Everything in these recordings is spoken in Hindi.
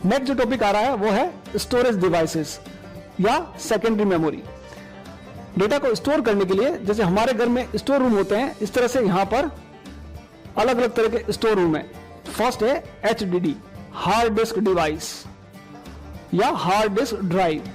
नेक्स्ट जो टॉपिक आ रहा है वो है स्टोरेज डिवाइसेस या सेकेंडरी मेमोरी। डेटा को स्टोर करने के लिए जैसे हमारे घर में स्टोर रूम होते हैं, इस तरह से यहां पर अलग अलग तरह के स्टोर रूम है। फर्स्ट है HDD, हार्ड डिस्क डिवाइस या हार्ड डिस्क ड्राइव।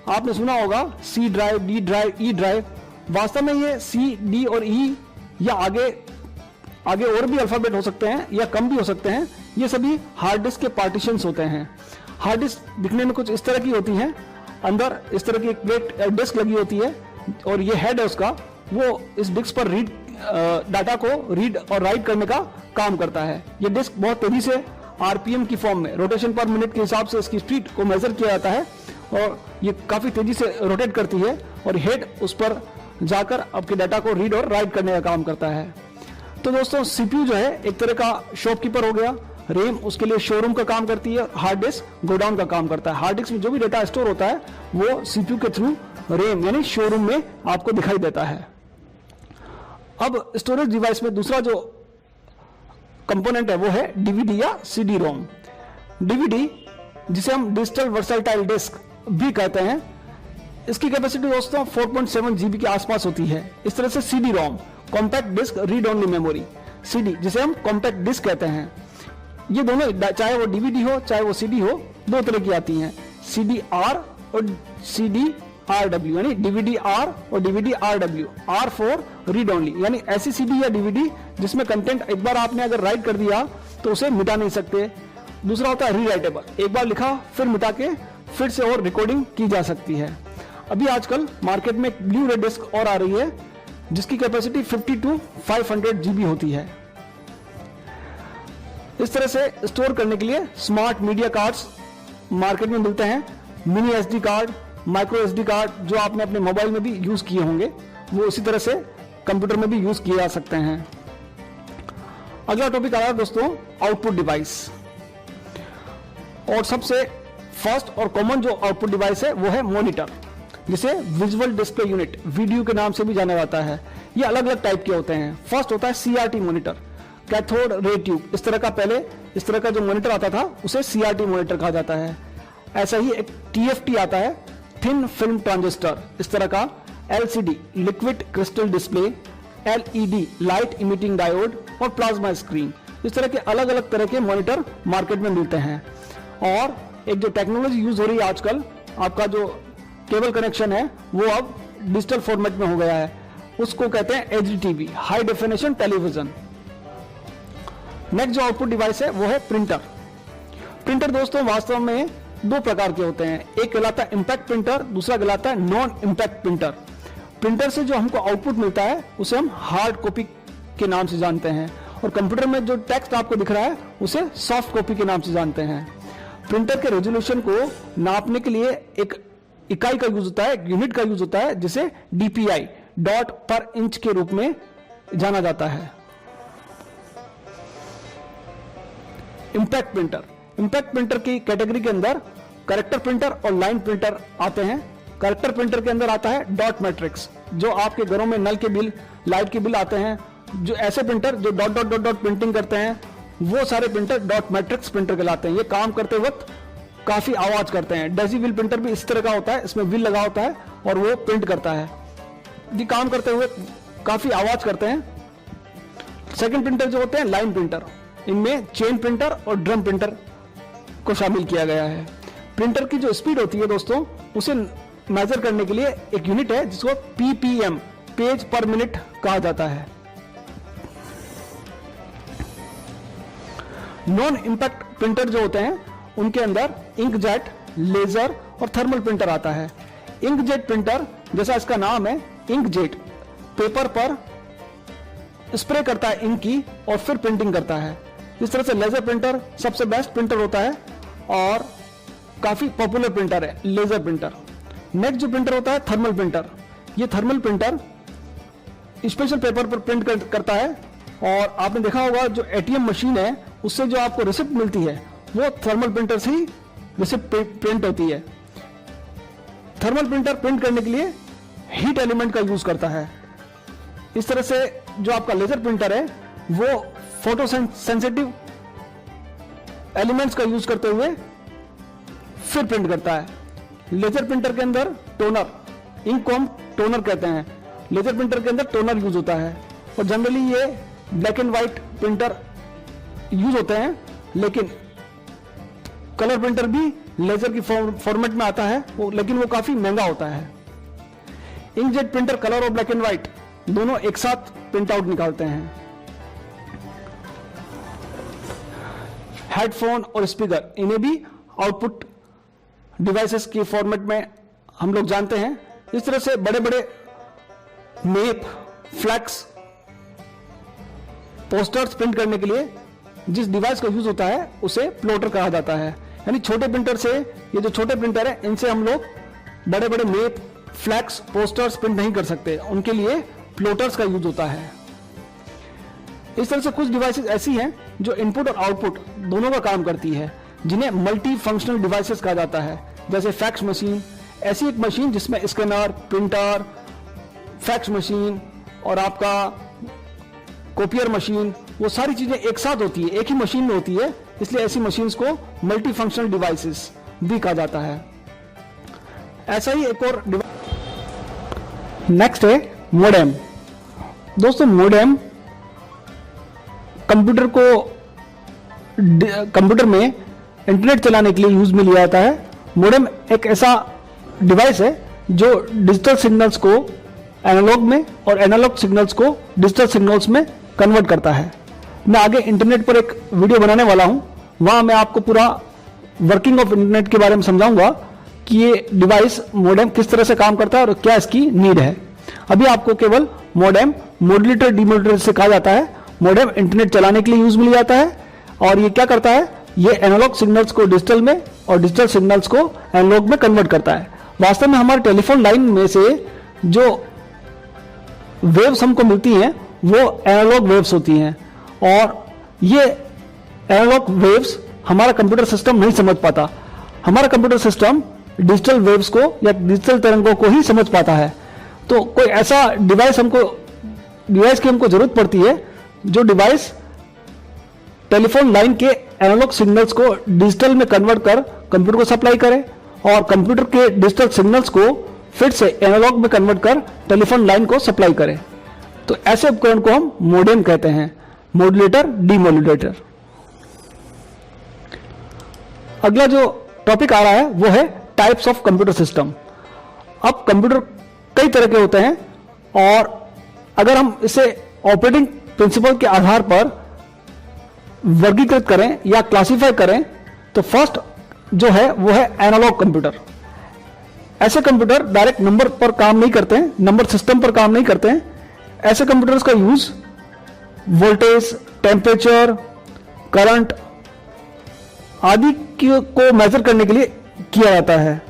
आपने सुना होगा C drive, D drive, E drive. वास्तव में ये C, D और E या आगे और भी अल्फाबेट हो सकते हैं या कम भी हो सकते हैं, ये सभी हार्ड डिस्क के पार्टीशंस होते हैं। हार्ड डिस्क दिखने में कुछ इस तरह की होती है, अंदर इस तरह की एक प्लेट डिस्क लगी होती है और ये हेड है उसका, वो इस डिस्क पर डाटा को रीड और राइट करने का काम करता है। ये डिस्क बहुत तेजी से RPM की फॉर्म में, रोटेशन पर मिनट के हिसाब से इसकी स्पीड को मेजर किया जाता है और ये काफी तेजी से रोटेट करती है और हेड उस पर जाकर आपके डाटा को रीड और राइट करने का काम करता है। तो दोस्तों CPU जो है एक तरह का शॉपकीपर हो गया, रैम उसके लिए शोरूम का काम करती है, हार्ड डिस्क गोडाउन का काम करता है। हार्ड डिस्क में जो भी डेटा स्टोर होता है वो CPU के थ्रू रैम यानी शोरूम में आपको दिखाई देता है। अब स्टोरेज डिवाइस में दूसरा जो कंपोनेंट है वो है DVD या CD-ROM। DVD जिसे हम डिजिटल वर्सटाइल डिस्क भी कहते हैं, इसकी कैपेसिटी दोस्तों 4.7 GB के आसपास होती है। इस तरह से CD-ROM, compact disc read only memory, CD जिसे हम कॉम्पैक्ट डिस्क कहते हैं, ये दोनों चाहे वो DVD हो चाहे वो CD हो, दो तरह की आती हैं, CD-R और CD-RW, यानी DVD-R और DVD-RW। R for read only, यानी ऐसी CD या DVD जिसमें कंटेंट एक बार आपने अगर राइट कर दिया तो उसे मिटा नहीं सकते। दूसरा होता है रीराइटेबल, एक बार लिखा फिर मिटा के फिर से और रिकॉर्डिंग की जा सकती है। अभी आजकल मार्केट में एक ब्लू रे डिस्क और आ रही है जिसकी कैपेसिटी 50 to 500 GB होती है। इस तरह से स्टोर करने के लिए स्मार्ट मीडिया कार्ड्स मार्केट में मिलते हैं। Mini SD card, micro SD card जो आपने अपने मोबाइल में भी यूज किए होंगे, वो उसी तरह से कंप्यूटर में भी यूज किए जा सकते हैं। अगला टॉपिक आ रहा है दोस्तों आउटपुट डिवाइस, और सबसे फर्स्ट और कॉमन जो आउटपुट डिवाइस है वो है मॉनिटर, जिसे विजुअल डिस्प्ले यूनिट वीडियो के नाम से भी जाना जाता है। ये अलग अलग टाइप के होते हैं। फर्स्ट होता है CRT monitor, cathode ray tube. इस तरह का पहले इस तरह का जो मॉनिटर आता था उसे CRT मॉनिटर कहा जाता है। ऐसा ही एक TFT आता है, थिन फिल्म ट्रांजिस्टर। इस तरह का LCD, liquid crystal display, LED, light emitting diode और प्लाज्मा स्क्रीन। इस तरह के अलग अलग तरह के मॉनिटर मार्केट में मिलते हैं। और एक जो टेक्नोलॉजी यूज हो रही है आजकल, आपका जो केबल कनेक्शन है वो अब डिजिटल फॉर्मेट में हो गया है, उसको कहते हैं HDTV, high definition television. Next जो आउटपुट डिवाइस है वो है प्रिंटर। प्रिंटर दोस्तों वास्तव में दो प्रकार के होते हैं, एक कहलाता है इम्पैक्ट प्रिंटर, दूसरा कहलाता है नॉन इम्पैक्ट प्रिंटर। प्रिंटर से जो हमको आउटपुट मिलता है उसे हम हार्ड कॉपी के नाम से जानते हैं, और कंप्यूटर में जो टेक्स्ट आपको दिख रहा है उसे सॉफ्ट कॉपी के नाम से जानते हैं। प्रिंटर के रेजोल्यूशन को नापने के लिए एक इकाई का यूज होता है, एक यूनिट का यूज होता है, जिसे DPI, डॉट पर इंच के रूप में जाना जाता है। इम्पैक्ट प्रिंटर, इम्पैक्ट प्रिंटर की कैटेगरी के अंदर कैरेक्टर प्रिंटर और लाइन प्रिंटर आते हैं। कैरेक्टर प्रिंटर के अंदर आता है डॉट मैट्रिक्स, जो आपके घरों में नल के बिल, लाइट के बिल आते हैं, जो ऐसे प्रिंटर जो dot dot dot dot printing करते हैं, वो सारे प्रिंटर डॉट मैट्रिक्स प्रिंटर कहलाते हैं। ये काम करते वक्त काफी आवाज करते हैं। डेसीविल प्रिंटर भी इस तरह का होता है, इसमें व्हील लगा होता है और वो प्रिंट करता है। ये काम करते हुए काफी आवाज करते हैं। सेकंड प्रिंटर जो होते हैं लाइन प्रिंटर, इनमें चेन प्रिंटर और ड्रम प्रिंटर को शामिल किया गया है। प्रिंटर की जो स्पीड होती है दोस्तों, उसे मेजर करने के लिए एक यूनिट है जिसको PPM, पेज पर मिनट कहा जाता है। नॉन इम्पैक्ट प्रिंटर जो होते हैं उनके अंदर इंकजेट, लेजर और थर्मल प्रिंटर आता है। इंकजेट प्रिंटर, जैसा इसका नाम है इंकजेट, पेपर पर स्प्रे करता है इंक की और फिर प्रिंटिंग करता है। इस तरह से लेजर प्रिंटर सबसे बेस्ट प्रिंटर होता है और काफी पॉपुलर प्रिंटर है लेजर प्रिंटर। नेक्स्ट जो प्रिंटर होता है थर्मल प्रिंटर। ये थर्मल प्रिंटर स्पेशल पेपर पर प्रिंट करता है, और आपने देखा होगा जो ATM मशीन है उससे जो आपको रिसिप्ट मिलती है वो थर्मल प्रिंटर से ही रिसिप्ट प्रिंट होती है। थर्मल प्रिंटर प्रिंट करने के लिए हीट एलिमेंट का यूज करता है। इस तरह से जो आपका लेजर प्रिंटर है वो फोटो सेंसिटिव एलिमेंट्स का यूज करते हुए फिर प्रिंट करता है। लेजर प्रिंटर के अंदर टोनर, इंक को हम टोनर कहते हैं, लेजर प्रिंटर के अंदर टोनर यूज होता है। और जनरली ये black and white printer use होते हैं, लेकिन कलर प्रिंटर भी लेजर की फॉर्मेट में आता है, लेकिन वो काफी महंगा होता है। इंकजेट प्रिंटर कलर और ब्लैक एंड व्हाइट दोनों एक साथ प्रिंट आउट निकालते हैं। हेडफोन और स्पीकर, इन्हें भी आउटपुट डिवाइसेस की फॉर्मेट में हम लोग जानते हैं। इस तरह से बड़े बड़े मेप, फ्लैक्स, पोस्टर्स प्रिंट करने के लिए जिस डिवाइस का यूज होता है उसे प्लॉटर कहा जाता है। यानी छोटे प्रिंटर से, ये जो छोटे प्रिंटर है, इनसे हम लोग बड़े बड़े मेप, फ्लैक्स, पोस्टर्स प्रिंट नहीं कर सकते, उनके लिए प्लॉटर्स का यूज होता है। इस तरह से कुछ डिवाइसेस ऐसी हैं जो इनपुट और आउटपुट दोनों का काम करती है, जिन्हें मल्टी फंक्शनल डिवाइसेस कहा जाता है। जैसे फैक्स मशीन, ऐसी एक मशीन जिसमें स्कैनर, प्रिंटर, फैक्स मशीन और आपका कॉपियर मशीन, वो सारी चीजें एक साथ होती है, एक ही मशीन में होती है, इसलिए ऐसी मशीन्स को मल्टी फंक्शनल डिवाइसेस भी कहा जाता है। ऐसा ही एक और नेक्स्ट है मोडेम। दोस्तों मोडेम कंप्यूटर में इंटरनेट चलाने के लिए यूज में लिया जाता है। मोडेम एक ऐसा डिवाइस है जो डिजिटल सिग्नल्स को एनालॉग में और एनालॉग सिग्नल्स को डिजिटल सिग्नल्स में कन्वर्ट करता है। मैं आगे इंटरनेट पर एक वीडियो बनाने वाला हूं, वहां मैं आपको पूरा वर्किंग ऑफ इंटरनेट के बारे में समझाऊंगा कि ये डिवाइस मोडेम किस तरह से काम करता है और क्या इसकी नीड है। अभी आपको केवल मोडेम मॉड्यूलेटर डीमॉड्यूलेटर से कहा जाता है। मोडेम इंटरनेट चलाने के लिए यूज में लिया जाता है और ये क्या करता है, ये एनालॉग सिग्नल्स को डिजिटल में और डिजिटल सिग्नल्स को एनालॉग में कन्वर्ट करता है। वास्तव में हमारे टेलीफोन लाइन में से जो वेव्स हमको मिलती हैं वो एनालॉग वेव्स होती हैं, और ये एनालॉग वेव्स हमारा कंप्यूटर सिस्टम नहीं समझ पाता। हमारा कंप्यूटर सिस्टम डिजिटल वेव्स को या डिजिटल तरंगों को ही समझ पाता है। तो कोई ऐसा डिवाइस की हमको जरूरत पड़ती है जो डिवाइस टेलीफोन लाइन के एनालॉग सिग्नल्स को डिजिटल में कन्वर्ट कर कंप्यूटर को सप्लाई करे और कंप्यूटर के डिजिटल सिग्नल्स को फिर से एनालॉग में कन्वर्ट कर टेलीफोन लाइन को सप्लाई करे। तो ऐसे उपकरण को हम मोडेम कहते हैं, मॉड्यूलेटर डीमॉड्यूलेटर। अगला जो टॉपिक आ रहा है वो है टाइप्स ऑफ कंप्यूटर सिस्टम। अब कंप्यूटर कई तरह के होते हैं और अगर हम इसे ऑपरेटिंग प्रिंसिपल के आधार पर वर्गीकृत करें या क्लासिफाई करें तो फर्स्ट जो है वो है एनालॉग कंप्यूटर। ऐसे कंप्यूटर डायरेक्ट नंबर पर काम नहीं करते हैं, नंबर सिस्टम पर काम नहीं करते हैं। ऐसे कंप्यूटर्स का यूज वोल्टेज, टेम्परेचर, करंट आदि को मेजर करने के लिए किया जाता है।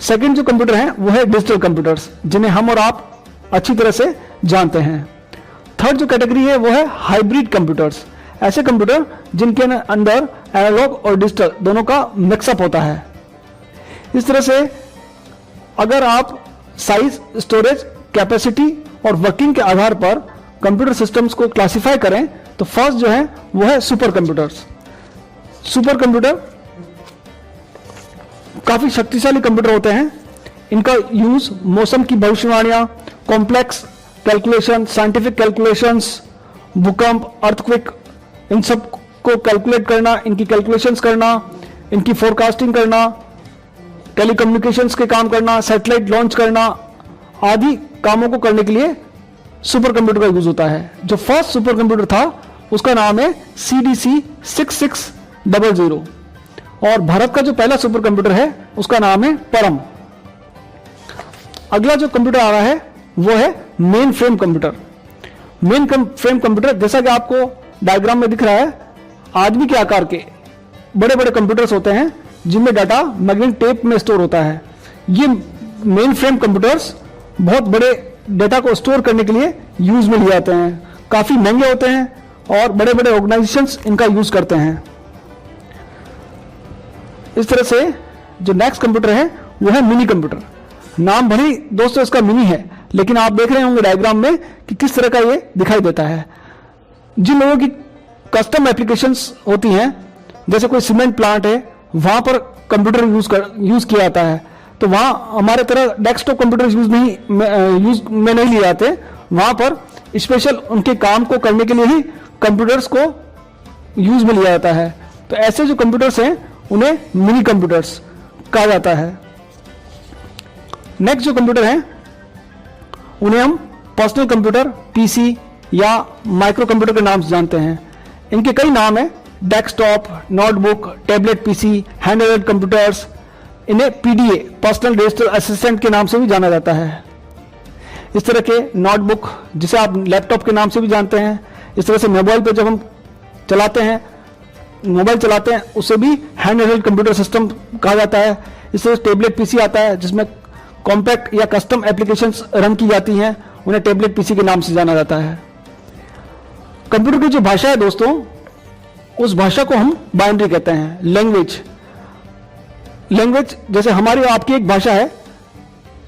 सेकंड जो कंप्यूटर है वो है डिजिटल कंप्यूटर्स, जिन्हें हम और आप अच्छी तरह से जानते हैं। थर्ड जो कैटेगरी है वो है हाइब्रिड कंप्यूटर्स, ऐसे कंप्यूटर जिनके अंदर एनालॉग और डिजिटल दोनों का मिक्सअप होता है। इस तरह से अगर आप साइज, स्टोरेज, कैपेसिटी और वर्किंग के आधार पर कंप्यूटर सिस्टम्स को क्लासिफाई करें तो फर्स्ट जो है वो है सुपर कंप्यूटर्स। सुपर कंप्यूटर काफी शक्तिशाली कंप्यूटर होते हैं। इनका यूज मौसम की भविष्यवाणियां, कॉम्प्लेक्स कैलकुलेशन, साइंटिफिक कैलकुलेशंस, भूकंप, अर्थक्वेक, इन सब को कैलकुलेट करना, इनकी कैलकुलेशंस करना, इनकी फोरकास्टिंग करना, टेलीकम्युनिकेशंस के काम करना, सैटेलाइट लॉन्च करना आदि कामों को करने के लिए सुपर कंप्यूटर का यूज होता है। जो फर्स्ट सुपर कंप्यूटर था उसका नाम है CDC 6600 और भारत का जो पहला सुपर कंप्यूटर है उसका नाम है परम। अगला जो कंप्यूटर आ रहा है वो है main frame computer. Main frame computer जैसा कि आपको डायग्राम में दिख रहा है, आदमी के आकार के बड़े बड़े कंप्यूटर्स होते हैं जिनमें डाटा मैग्नेटिक टेप में स्टोर होता है। ये मेन फ्रेम कंप्यूटर्स बहुत बड़े डेटा को स्टोर करने के लिए यूज में लिए जाते हैं, काफी महंगे होते हैं और बड़े बड़े ऑर्गेनाइजेशंस इनका यूज करते हैं। इस तरह से जो नेक्स्ट कंप्यूटर है वो है मिनी कंप्यूटर। नाम भले ही दोस्तों इसका मिनी है, लेकिन आप देख रहे होंगे डायग्राम में कि किस तरह का ये दिखाई देता है। जिन लोगों की कस्टम एप्लीकेशंस होती हैं, जैसे कोई सीमेंट प्लांट है वहां पर कंप्यूटर यूज किया जाता है। तो वहां हमारे तरह डेस्कटॉप कंप्यूटर यूज में नहीं लिए जाते, वहां पर स्पेशल उनके काम को करने के लिए ही कंप्यूटर्स को यूज में लिया जाता है। तो ऐसे जो कंप्यूटर्स हैं उन्हें मिनी कंप्यूटर्स कहा जाता है। नेक्स्ट जो कंप्यूटर हैं उन्हें हम पर्सनल कंप्यूटर, पीसी या माइक्रो कंप्यूटर के नाम से जानते हैं। इनके कई नाम हैं, desktop, notebook, tablet PC, handheld computers. इन्हें पीडीए, पर्सनल डिजिटल असिस्टेंट के नाम से भी जाना जाता है। इस तरह के नोटबुक, जिसे आप लैपटॉप के नाम से भी जानते हैं, इस तरह से मोबाइल पर जब हम मोबाइल चलाते हैं उसे भी हैंडहेल्ड कंप्यूटर सिस्टम कहा जाता है। इस तरह से टेबलेट पीसी आता है जिसमें कॉम्पैक्ट या कस्टम एप्लीकेशंस रन की जाती हैं, उन्हें टेबलेट पीसी के नाम से जाना जाता है। कंप्यूटर की जो भाषा है दोस्तों, उस भाषा को हम बाइनरी कहते हैं। लैंग्वेज जैसे हमारी और आपकी एक भाषा है,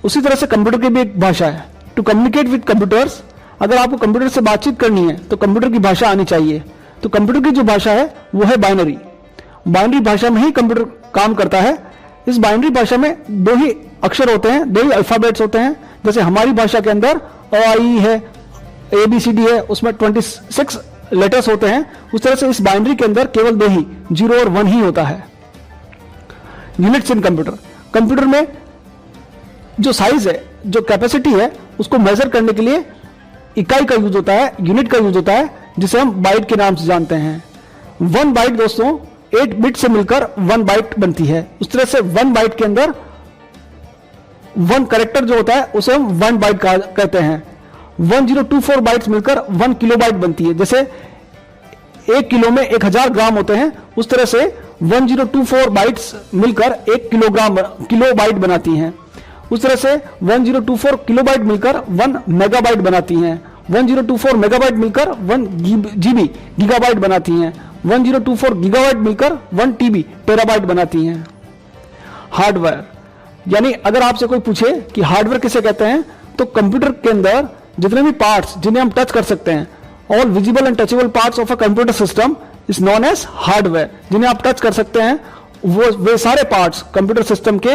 उसी तरह से कंप्यूटर की भी एक भाषा है। टू कम्युनिकेट विद कंप्यूटर्स, अगर आपको कंप्यूटर से बातचीत करनी है तो कंप्यूटर की भाषा आनी चाहिए। तो कंप्यूटर की जो भाषा है वो है बाइनरी। बाइनरी भाषा में ही कंप्यूटर काम करता है। इस बाइनरी भाषा में दो ही अक्षर होते हैं, दो ही अल्फाबेट्स होते हैं। जैसे हमारी भाषा के अंदर अ-आ-इ है, ABCD है, उसमें 26 लेटर्स होते हैं। उस तरह से इस बाइनरी के अंदर केवल दो ही, 0 और 1 ही होता है। यूनिट्स इन कंप्यूटर, कंप्यूटर में जो साइज है, जो कैपेसिटी है, उसको मेजर करने के लिए इकाई का यूज होता है, यूनिट का यूज होता है, जिसे हम बाइट के नाम से जानते हैं। 1 बाइट दोस्तों 8 बिट से मिलकर 1 बाइट बनती है। उस तरह से 1 बाइट के अंदर 1 कैरेक्टर जो होता है उसे हम 1 बाइट कहते हैं। 1024 बाइट्स मिलकर 1 किलोबाइट बनती है। जैसे 1 किलो में 1000 ग्राम होते हैं, उस तरह से 1024 बाइट्स मिलकर 1 किलोबाइट बनाती हैं। उस तरह से 1024 किलोबाइट मिलकर 1 मेगाबाइट बनाती हैं। 1024 मेगाबाइट मिलकर 1 जीबी गीगाबाइट बनाती हैं। 1024 गीगाबाइट मिलकर 1 टीबी टेराबाइट बनाती हैं। हार्डवेयर, यानी अगर आपसे कोई पूछे कि हार्डवेयर किसे कहते हैं, तो कंप्यूटर के अंदर जितने भी पार्ट्स जिन्हें हम टच कर सकते हैं, all visible and touchable parts of a computer system is known as hardware. जिन्हें आप टच कर सकते हैं वे सारे पार्ट्स कंप्यूटर सिस्टम के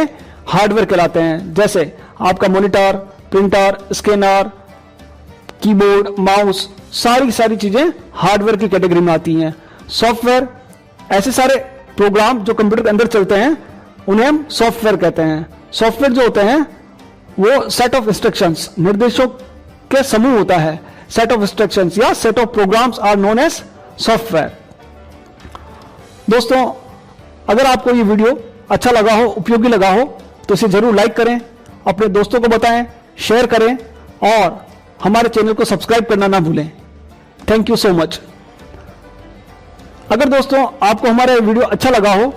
हार्डवेयर कहलाते हैं। जैसे आपका monitor, printer, scanner, keyboard, mouse, सारी चीजें हार्डवेयर की कैटेगरी में आती हैं। सॉफ्टवेयर, ऐसे सारे प्रोग्राम जो कंप्यूटर के अंदर चलते हैं उन्हें हम सॉफ्टवेयर कहते हैं। सॉफ्टवेयर जो होते हैं वो सेट ऑफ इंस्ट्रक्शंस, निर्देशों के समूह होता है। सेट ऑफ इंस्ट्रक्शंस या set of programs are known as software. दोस्तों, अगर आपको ये वीडियो अच्छा लगा हो, उपयोगी लगा हो, तो इसे जरूर लाइक करें, अपने दोस्तों को बताएं, शेयर करें और हमारे चैनल को सब्सक्राइब करना ना भूलें। Thank you so much. अगर दोस्तों आपको हमारा वीडियो अच्छा लगा हो